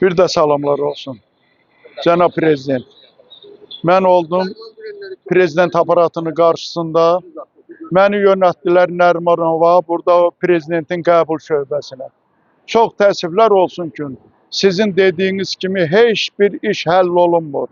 Bir də salamlar olsun. Cənab Prezident, mən oldum prezident aparatının qarşısında. Məni yönəltdilər Nərimanova, burada prezidentin qəbul şöbəsinə. Çox təəssüflər olsun ki, sizin dediyiniz kimi heç bir iş həll olunmur.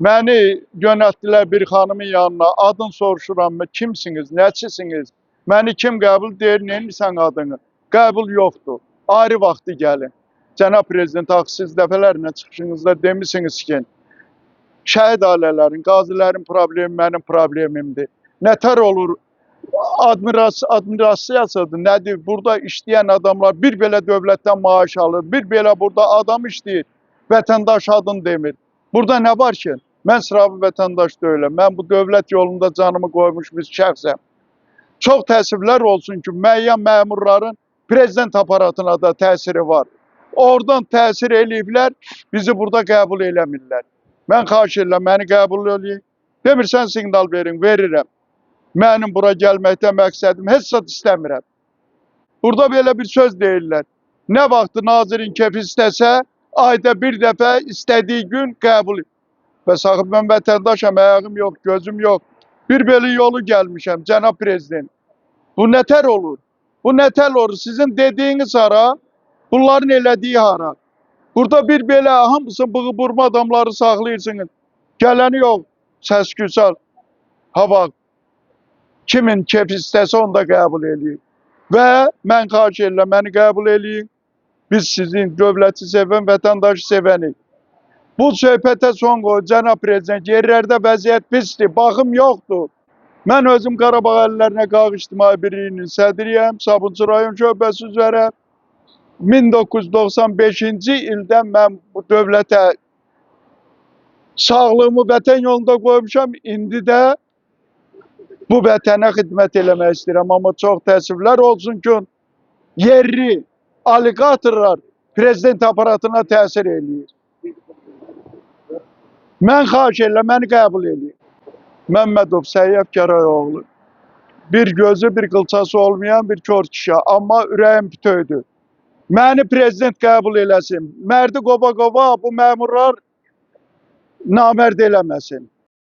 Məni yönəltdilər bir xanımın yanına, adın soruşuram mı, kimsiniz, nəçisiniz? Məni kim qəbul deyir, neyirsən adını? Qəbul yoxdur, ayrı vaxtı gəlin. Cənab Prezident, siz dəfələrlə çıxışınızda demişsiniz ki, şəhid ailələrin, qazilərin problemi mənim problemimdir. Nətər olur, administrasiyasıdır, nədir? Burada işləyən adamlar bir belə dövlətdən maaş alır, bir belə burada adam işləyir, vətəndaş adını demir. Burada nə var ki? Mən sıravi vətəndaş deyiləm, mən bu dövlət yolunda canımı qoymuş bir şəxsəm. Çox təəssüflər olsun ki, müəyyən məmurların prezident aparatına da təsiri var. Oradan təsir eləyiblər, bizi burada qəbul eləmirlər. Mən xahiş edirəm, məni qəbul eləyin. Demirsən siqnal verin, verirəm. Mənim bura gəlməkdə məqsədim heç zat istəmirəm. Burada belə bir söz deyirlər. Nə vaxtı nazirin kefi istəsə, ayda bir dəfə istədiyi gün qəbul. Və saxib mən vətəndaşam, ayağım yox, gözüm yox. Bir belə yolu gəlmişəm, cənab prezident. Bu nətər olur? Bu nətər olur? Sizin dediyiniz hara? Bunların elədiyi hara? Burada bir belə hamısı bığı burma adamları saxlayırsınız. Gələni yox, səs-küsal. Ha bax, kimin kef istəsə onu da qəbul eləyin. Və mən xahiş edirəm, məni qəbul eləyin. Biz sizin dövləti sevən, vətəndaşı sevənik. Bu söhbətə son qoy, cənab prezident, yerlərdə vəziyyət pisdir, baxım yoxdur. Mən özüm Qarabağ əllərinə Qalq İctimai Birliyinin sədriyəm, Sabunçu rayon şöbəsi üzrə. 1995-ci ildən mən bu dövlətə sağlığımı vətən yolunda qoymuşam. İndi də bu vətənə xidmət eləmək istəyirəm. Amma çox təəssüflər olsun ki, yerli aliqatorlar prezident aparatına təsir eləyir. Mən xahiş edirəm, məni qəbul edin. Məmmədov Səyyəf Kərayoğlu. Bir gözü, bir qılçası olmayan bir kör kişi. Amma ürəyim bütövdür. Məni prezident qəbul eləsin. Mərdi qova-qova bu məmurlar namərd eləməsin.